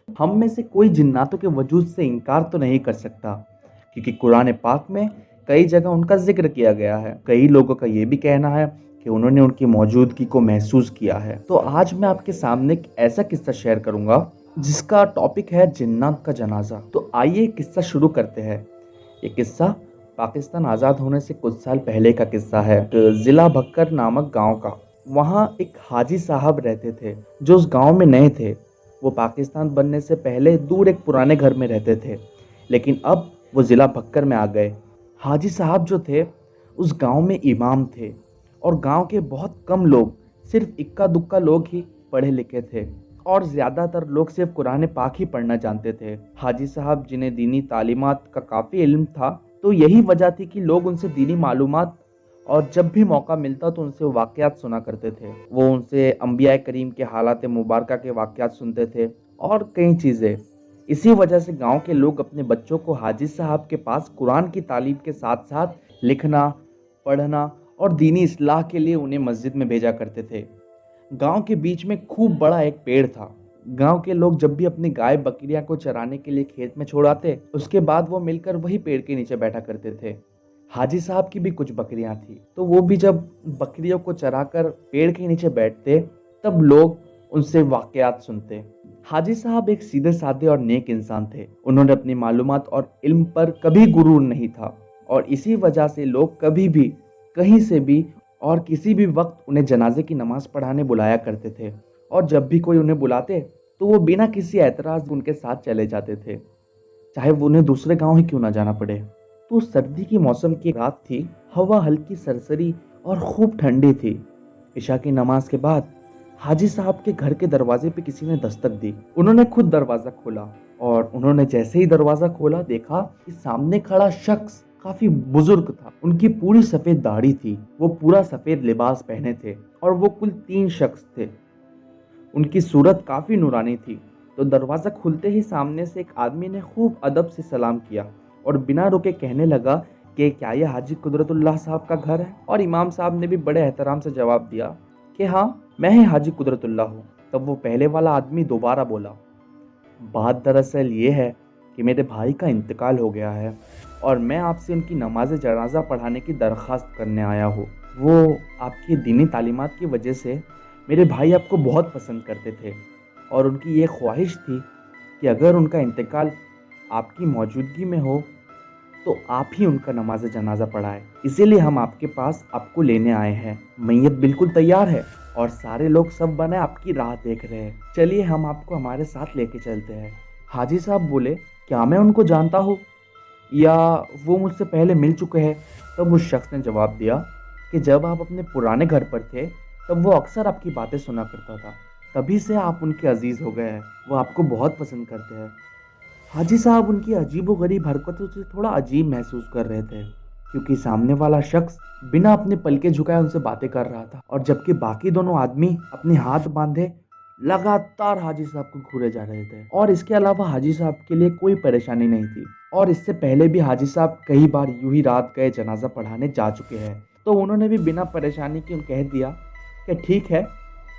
हम में से कोई जिन्नातों के वजूद से इनकार तो नहीं कर सकता, क्योंकि कुरान पाक में कई जगह उनका जिक्र किया गया है। कई लोगों का ये भी कहना है कि उन्होंने उनकी मौजूदगी को महसूस किया है। तो आज मैं आपके सामने एक ऐसा किस्सा शेयर करूंगा जिसका टॉपिक है जिन्नात का जनाजा। तो आइए किस्सा शुरू करते हैं। ये किस्सा पाकिस्तान आज़ाद होने से कुछ साल पहले का किस्सा है। ज़िला बक्कर नामक गांव का। वहाँ एक हाजी साहब रहते थे जो उस गांव में नए थे। वो पाकिस्तान बनने से पहले दूर एक पुराने घर में रहते थे, लेकिन अब वो ज़िला बक्कर में आ गए। हाजी साहब जो थे उस गांव में इमाम थे, और गांव के बहुत कम लोग, सिर्फ इक्का दुक्का लोग ही पढ़े लिखे थे, और ज़्यादातर लोग सिर्फ कुरान पाक ही पढ़ना जानते थे। हाजी साहब जिन्हें दीनी तालीमात का काफ़ी इल्म था, तो यही वजह थी कि लोग उनसे दीनी मालूमात और जब भी मौका मिलता तो उनसे वाक़यात सुना करते थे। वो उनसे अंबिया करीम के हालात मुबारका के वाक़यात सुनते थे और कई चीज़ें। इसी वजह से गांव के लोग अपने बच्चों को हाजी साहब के पास कुरान की तालीम के साथ साथ लिखना, पढ़ना और दीनी इस्लाह के लिए उन्हें मस्जिद में भेजा करते थे। गांव के बीच में खूब बड़ा एक पेड़ था। गांव के लोग जब भी अपनी गाय बकरियां को चराने के लिए खेत में छोड़ आते, उसके बाद वो मिलकर वही पेड़ के नीचे बैठा करते थे। हाजी साहब की भी कुछ बकरियां थी, तो वो भी जब बकरियों को चराकर पेड़ के नीचे बैठते, तब लोग उनसे वाकयात सुनते। हाजी साहब एक सीधे साधे और नेक इंसान थे। उन्होंने अपनी मालूमात और इल्म पर कभी गुरूर नहीं था, और इसी वजह से लोग कभी भी, कहीं से भी और किसी भी वक्त उन्हें जनाजे की नमाज पढ़ाने बुलाया करते थे। और जब भी कोई उन्हें बुलाते तो वो बिना किसी एतराज उनके साथ चले जाते थे, चाहे वो उन्हें दूसरे गांव ही क्यों ना जाना पड़े। तो सर्दी की मौसम की रात थी। हवा हल्की सरसरी और खूब ठंडी थी। इशा की नमाज के बाद हाजी साहब के घर के दरवाजे पे किसी ने दस्तक दी। उन्होंने खुद दरवाजा खोला, और उन्होंने जैसे ही दरवाजा खोला देखा कि सामने खड़ा शख्स काफी बुजुर्ग था। उनकी पूरी सफेद दाढ़ी थी, वो पूरा सफेद लिबास पहने थे, और वो कुल 3 शख्स थे। उनकी सूरत काफी नूरानी थी। तो दरवाजा खुलते ही सामने से एक आदमी ने खूब अदब से सलाम किया और बिना रुके कहने लगा कि क्या यह हाजी कुदरतुल्लाह साहब का घर है। और इमाम साहब ने भी बड़े एहतराम से जवाब दिया कि हाँ, मैं ही हाजी कुदरतुल्लाह हूँ। तब वो पहले वाला आदमी दोबारा बोला, बात दरअसल ये है कि मेरे भाई का इंतकाल हो गया है, और मैं आपसे उनकी नमाज जनाजा पढ़ाने की दरख्वास्त करने आया हूँ। वो आपकी दीनी तालीमात की वजह से मेरे भाई आपको बहुत पसंद करते थे, और उनकी ये ख्वाहिश थी कि अगर उनका इंतकाल आपकी मौजूदगी में हो तो आप ही उनका नमाज जनाजा पढ़ाएं। इसीलिए हम आपके पास आपको लेने आए हैं। मैयत बिल्कुल तैयार है, और सारे लोग सब बने आपकी राह देख रहे हैं। चलिए हम आपको हमारे साथ लेके चलते हैं। हाजी साहब बोले, क्या मैं उनको जानता हूँ या वो मुझसे पहले मिल चुके हैं? तब उस शख्स ने जवाब दिया कि जब आप अपने पुराने घर पर थे तब वो अक्सर आपकी बातें सुना करता था, तभी से आप उनके अजीज हो गए हैं। वो आपको बहुत पसंद करते हैं। हाजी साहब उनकी अजीबोगरीब हरकतों से थोड़ा अजीब महसूस कर रहे थे, क्योंकि सामने वाला शख्स बिना अपने पलके झुकाए उनसे बातें कर रहा था, और जबकि बाकी दोनों आदमी अपने हाथ बांधे लगातार हाजी साहब को घूरे जा रहे थे। और इसके अलावा हाजी साहब के लिए कोई परेशानी नहीं थी, और इससे पहले भी हाजी साहब कई बार यूं ही रात गए जनाजा पढ़ाने जा चुके हैं। तो उन्होंने भी बिना परेशानी के कह दिया कि ठीक है,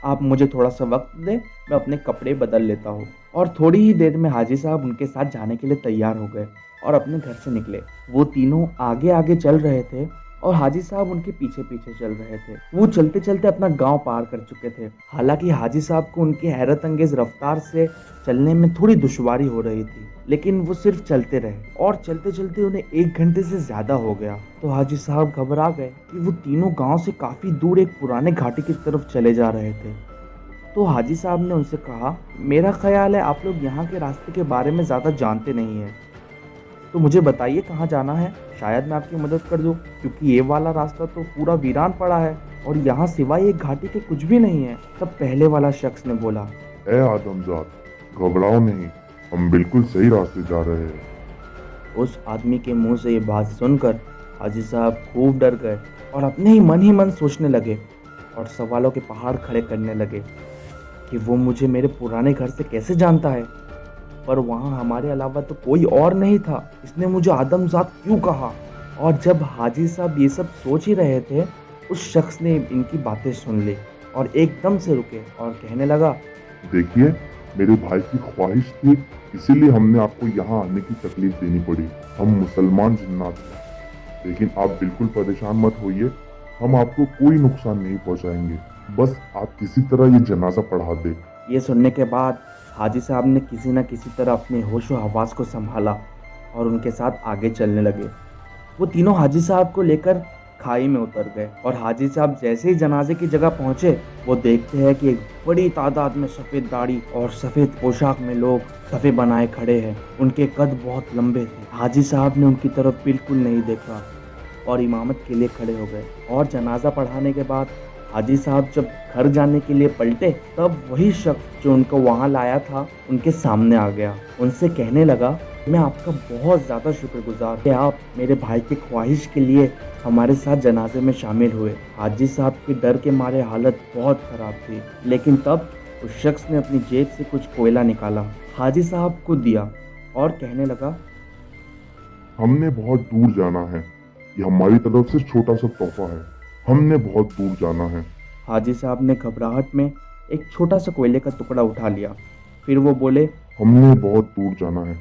आप मुझे थोड़ा सा वक्त दें, मैं अपने कपड़े बदल लेता हूँ। और थोड़ी ही देर में हाजी साहब उनके साथ जाने के लिए तैयार हो गए और अपने घर से निकले। वो तीनों आगे आगे चल रहे थे, और हाजी साहब उनके पीछे पीछे चल रहे थे। वो चलते चलते अपना गांव पार कर चुके थे। हालांकि हाजी साहब को उनकी हैरत अंगेज रफ्तार से चलने में थोड़ी दुश्वारी हो रही थी, लेकिन वो सिर्फ चलते रहे, और चलते चलते उन्हें 1 घंटे से ज्यादा हो गया। तो हाजी साहब घबरा गए कि वो तीनों गांव से काफी दूर एक पुराने घाटी की तरफ चले जा रहे थे। तो हाजी साहब ने उनसे कहा, मेरा ख्याल है आप लोग यहाँ के रास्ते के बारे में ज़्यादा जानते नहीं हैं, तो मुझे बताइए कहाँ जाना है, शायद मैं आपकी मदद कर दूँ, क्योंकि ये वाला रास्ता तो पूरा वीरान पड़ा है और यहाँ सिवाय एक घाटी के कुछ भी नहीं है। तब पहले वाला शख्स ने बोला, ए आदमजाद, घबराओ नहीं, हम बिल्कुल सही रास्ते जा रहे हैं। उस आदमी के मुंह से ये बात सुनकर हाजी साहब खूब डर गए और अपने ही मन सोचने लगे और सवालों के पहाड़ खड़े करने लगे कि वो मुझे मेरे पुराने घर से कैसे जानता है, पर वहाँ हमारे अलावा तो कोई और नहीं था। इसने मुझे आदमजात क्यों कहा? और जब हाजी साहब ये सब सोच ही रहे थे, उस शख्स ने इनकी बातें सुन ली और एकदम से रुके और कहने लगा, देखिए, मेरे भाई की ख्वाहिश थी, इसीलिए हमने आपको यहाँ आने की तकलीफ देनी पड़ी। हम मुसलमान जिन्नात हैं, लेकिन आप बिल्कुल परेशान मत होइए, हम आपको कोई नुकसान नहीं पहुँचाएंगे। बस आप किसी तरह ये जनाजा पढ़ा दे। ये सुनने के बाद हाजी साहब ने किसी न किसी तरह अपने होशो हवास को संभाला और उनके साथ आगे चलने लगे। वो तीनों हाजी साहब को लेकर खाई में उतर गए और हाजी साहब जैसे ही जनाजे की जगह पहुंचे, वो देखते हैं कि एक बड़ी तादाद में सफ़ेद दाढ़ी और सफ़ेद पोशाक में लोग सफ़े बनाए खड़े हैं। उनके कद बहुत लंबे थे। हाजी साहब ने उनकी तरफ बिल्कुल नहीं देखा और इमामत के लिए खड़े हो गए। और जनाजा पढ़ाने के बाद हाजी साहब जब घर जाने के लिए पलटे, तब वही शख्स जो उनको वहाँ लाया था उनके सामने आ गया। उनसे कहने लगा, मैं आपका बहुत ज़्यादा शुक्रगुजार कि आप मेरे भाई की ख्वाहिश के लिए हमारे साथ जनाजे में शामिल हुए। हाजी साहब के डर के मारे हालत बहुत ख़राब थी, लेकिन तब उस शख्स ने अपनी जेब से कुछ कोयला निकाला, हाजी साहब को दिया और कहने लगा, हमने बहुत दूर जाना है, ये हमारी तरफ से छोटा सा तोहफा है। हमने बहुत दूर जाना है। हाजी साहब ने घबराहट में एक छोटा सा कोयले का टुकड़ा उठा लिया। फिर वो बोले, हमने बहुत दूर जाना है।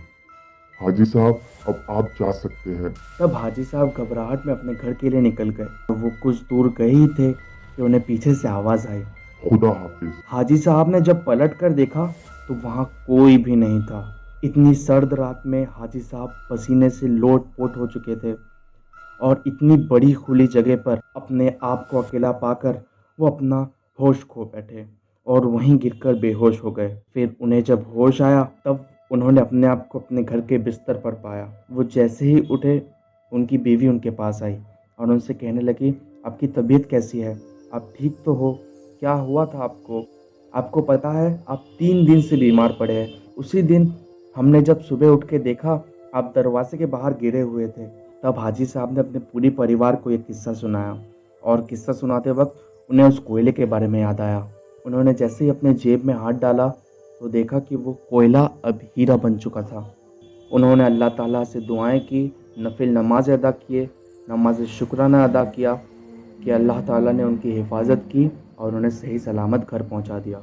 हाजी साहब, अब आप जा सकते हैं। तब हाजी साहब घबराहट में अपने घर के लिए निकल गए। वो कुछ दूर गए ही थे कि उन्हें पीछे से आवाज़ आई। खुदा हाफिज। हाजी साहब ने जब पलट कर देखा तो वहाँ कोई भी नहीं था। इतनी सर्द रात में हाजी साहब पसीने से लोट-पोट हो चुके थे और इतनी बड़ी खुली जगह पर अपने आप को अकेला पाकर वो अपना होश खो बैठे और वहीं गिरकर बेहोश हो गए। फिर उन्हें जब होश आया, तब उन्होंने अपने आप को अपने घर के बिस्तर पर पाया। वो जैसे ही उठे, उनकी बीवी उनके पास आई और उनसे कहने लगी, आपकी तबीयत कैसी है? आप ठीक तो हो? क्या हुआ था आपको? आपको पता है, आप 3 दिन से बीमार पड़े हैं। उसी दिन हमने जब सुबह उठ के देखा, आप दरवाजे के बाहर गिरे हुए थे। तब हाजी साहब ने अपने पूरे परिवार को एक किस्सा सुनाया और किस्सा सुनाते वक्त उन्हें उस कोयले के बारे में याद आया। उन्होंने जैसे ही अपने जेब में हाथ डाला तो देखा कि वो कोयला अब हीरा बन चुका था। उन्होंने अल्लाह ताला से दुआएं की, नफिल नमाज अदा किए, नमाज शुक्राना अदा किया कि अल्लाह ताला ने उनकी हिफाजत की और उन्हें सही सलामत घर पहुंचा दिया।